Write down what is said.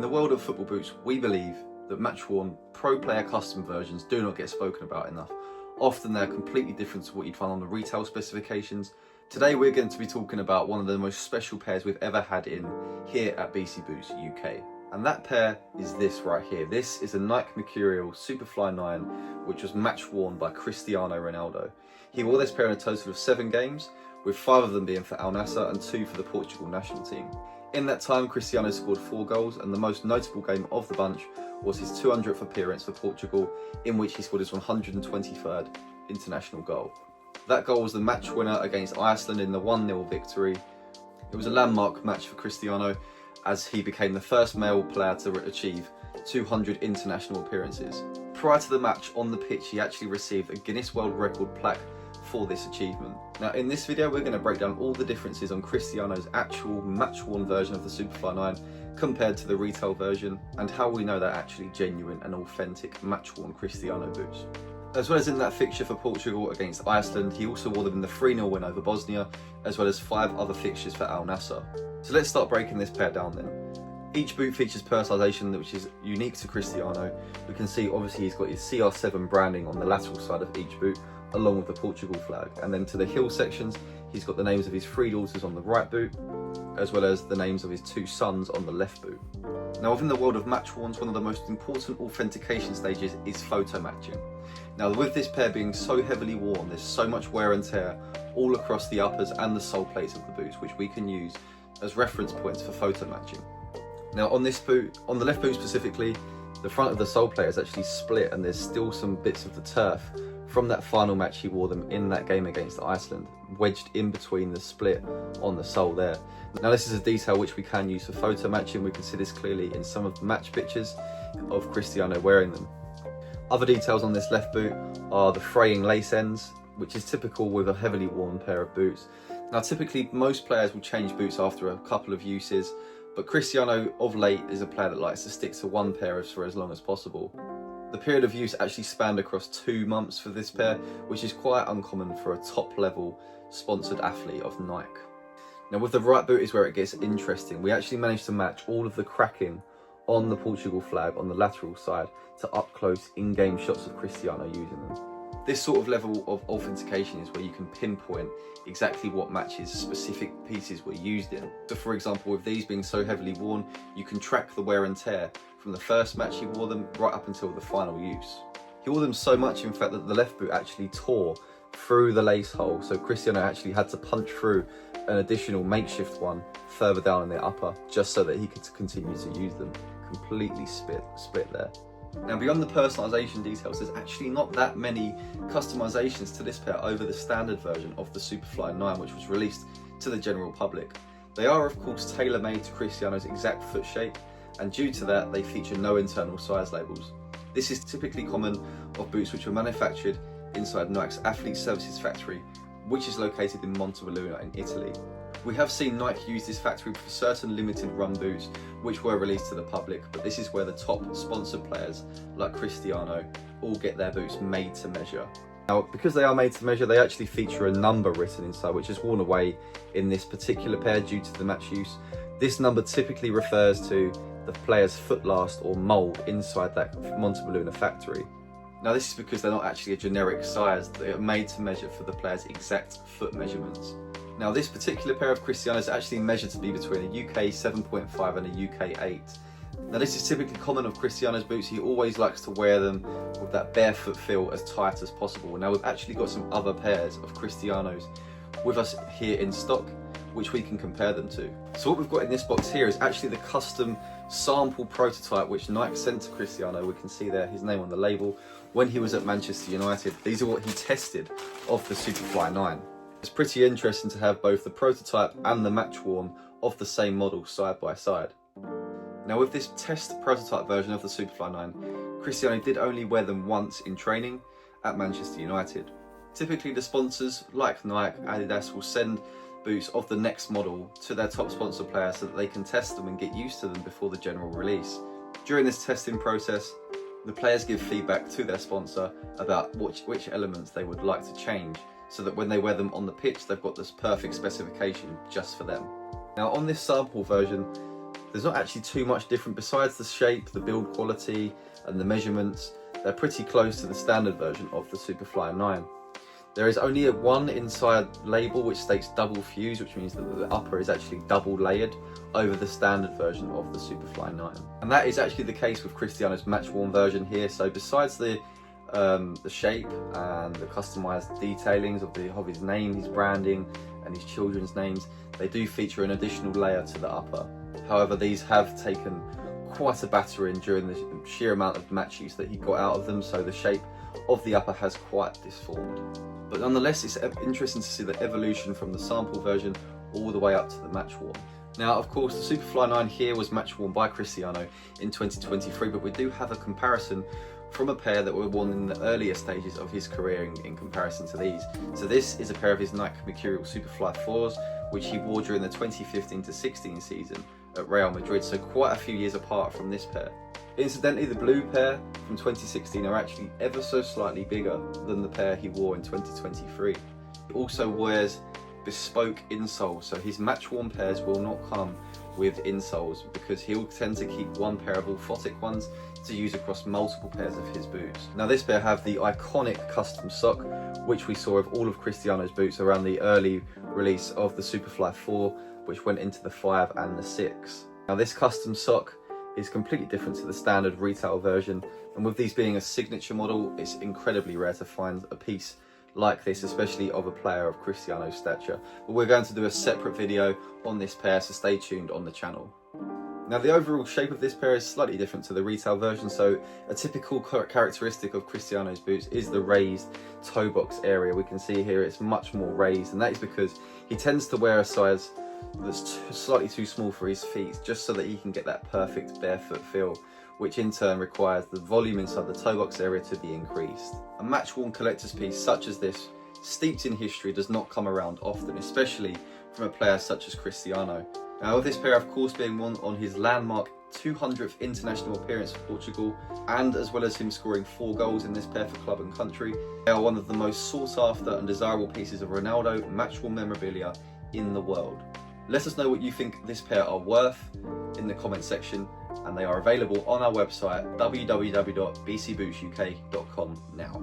the world of football boots, we believe that match-worn pro player custom versions do not get spoken about enough. Often they're completely different to what you'd find on the retail specifications. Today we're going to be talking about one of the most special pairs we've ever had in here at BC Boots UK. And that pair is this right here. This is a Nike Mercurial Superfly 9, which was match-worn by Cristiano Ronaldo. He wore this pair in a total of 7 games, with 5 of them being for Al-Nassr and 2 for the Portugal national team. In that time, Cristiano scored 4 goals, and the most notable game of the bunch was his 200th appearance for Portugal, in which he scored his 123rd international goal. That goal was the match winner against Iceland in the 1-0 victory. It was a landmark match for Cristiano, as he became the first male player to achieve 200 international appearances. Prior to the match on the pitch, he actually received a Guinness World Record plaque for this achievement. Now in this video we're going to break down all the differences on Cristiano's actual match-worn version of the Superfly 9 compared to the retail version, and how we know they're actually genuine and authentic match-worn Cristiano boots. As well as in that fixture for Portugal against Iceland, he also wore them in the 3-0 win over Bosnia, as well as 5 other fixtures for Al-Nassr. So let's start breaking this pair down then. Each boot features personalisation which is unique to Cristiano. We can see obviously he's got his CR7 branding on the lateral side of each boot, along with the Portugal flag, and then to the heel sections he's got the names of his 3 daughters on the right boot, as well as the names of his 2 sons on the left boot. Now within the world of match-worns, one of the most important authentication stages is photo matching. Now with this pair being so heavily worn, there's so much wear and tear all across the uppers and the sole plates of the boots, which we can use as reference points for photo matching. Now on this boot, on the left boot specifically, the front of the sole plate is actually split, and there's still some bits of the turf from that final match he wore them in that game against Iceland, wedged in between the split on the sole there. Now this is a detail which we can use for photo matching. We can see this clearly in some of the match pictures of Cristiano wearing them. Other details on this left boot are the fraying lace ends, which is typical with a heavily worn pair of boots. Now typically most players will change boots after a couple of uses, but Cristiano of late is a player that likes to stick to one pair for as long as possible. The period of use actually spanned across 2 months for this pair, which is quite uncommon for a top level sponsored athlete of Nike. Now with the right boot is where it gets interesting. We actually managed to match all of the cracking on the Portugal flag on the lateral side to up close in-game shots of Cristiano using them. This sort of level of authentication is where you can pinpoint exactly what matches specific pieces were used in. So for example, with these being so heavily worn, you can track the wear and tear from the first match he wore them right up until the final use. He wore them so much in fact that the left boot actually tore through the lace hole, so Cristiano actually had to punch through an additional makeshift one further down in the upper just so that he could continue to use them. Completely split there. Now beyond the personalisation details, there's actually not that many customisations to this pair over the standard version of the Superfly 9, which was released to the general public. They are of course tailor-made to Cristiano's exact foot shape, and due to that they feature no internal size labels. This is typically common of boots which were manufactured inside Nike's Athlete Services factory, which is located in Montebelluna in Italy. We have seen Nike use this factory for certain limited run boots which were released to the public, but this is where the top sponsored players like Cristiano all get their boots made to measure. Now because they are made to measure, they actually feature a number written inside, which is worn away in this particular pair due to the match use. This number typically refers to the player's foot last or mould inside that Montebelluna factory. Now this is because they're not actually a generic size, they are made to measure for the player's exact foot measurements. Now this particular pair of Cristiano is actually measured to be between a UK 7.5 and a UK 8. Now this is typically common of Cristiano's boots. He always likes to wear them with that barefoot feel as tight as possible. Now we've actually got some other pairs of Cristianos with us here in stock, which we can compare them to. So what we've got in this box here is actually the custom sample prototype which Nike sent to Cristiano. We can see there his name on the label when he was at Manchester United. These are what he tested of the Superfly 9. It's pretty interesting to have both the prototype and the match-worn of the same model side by side. Now with this test prototype version of the Superfly 9, Cristiano did only wear them once in training at Manchester United. Typically the sponsors like Nike, Adidas will send boots of the next model to their top sponsor players so that they can test them and get used to them before the general release. During this testing process, the players give feedback to their sponsor about which elements they would like to change, so that when they wear them on the pitch they've got this perfect specification just for them. Now on this sample version, There's not actually too much different besides the shape, the build quality and the measurements. They're pretty close to the standard version of the Superfly 9. There is only one inside label which states double fuse, which means that the upper is actually double layered over the standard version of the Superfly 9. And that is actually the case with Cristiano's match-worn version here. So besides the shape and the customized detailings of his name, his branding and his children's names, they do feature an additional layer to the upper. However, these have taken quite a battering during the sheer amount of match use that he got out of them, so the shape of the upper has quite disformed. But nonetheless, it's interesting to see the evolution from the sample version all the way up to the match worn. Now, of course, the Superfly 9 here was match worn by Cristiano in 2023, but we do have a comparison from a pair that were worn in the earlier stages of his career in comparison to these. So this is a pair of his Nike Mercurial Superfly 4s, which he wore during the 2015-16 season at Real Madrid, so quite a few years apart from this pair. Incidentally, the blue pair from 2016 are actually ever so slightly bigger than the pair he wore in 2023. He also wears Bespoke insoles, so his match-worn pairs will not come with insoles because he'll tend to keep one pair of orthotic ones to use across multiple pairs of his boots. Now this pair have the iconic custom sock, which we saw of all of Cristiano's boots around the early release of the Superfly 4, which went into the 5 and the 6. Now this custom sock is completely different to the standard retail version, and with these being a signature model, it's incredibly rare to find a piece like this, especially of a player of Cristiano's stature. But we're going to do a separate video on this pair, so stay tuned on the channel. Now the overall shape of this pair is slightly different to the retail version, so a typical characteristic of Cristiano's boots is the raised toe box area. We can see here it's much more raised, and that is because he tends to wear a size that's slightly too small for his feet, just so that he can get that perfect barefoot feel, which in turn requires the volume inside the toe box area to be increased. A match-worn collector's piece such as this, steeped in history, does not come around often, especially from a player such as Cristiano. Now with this pair of course being worn on his landmark 200th international appearance for Portugal, and as well as him scoring 4 goals in this pair for club and country, they are one of the most sought after and desirable pieces of Ronaldo match-worn memorabilia in the world. Let us know what you think this pair are worth in the comment section, and they are available on our website www.bcbootsuk.com now.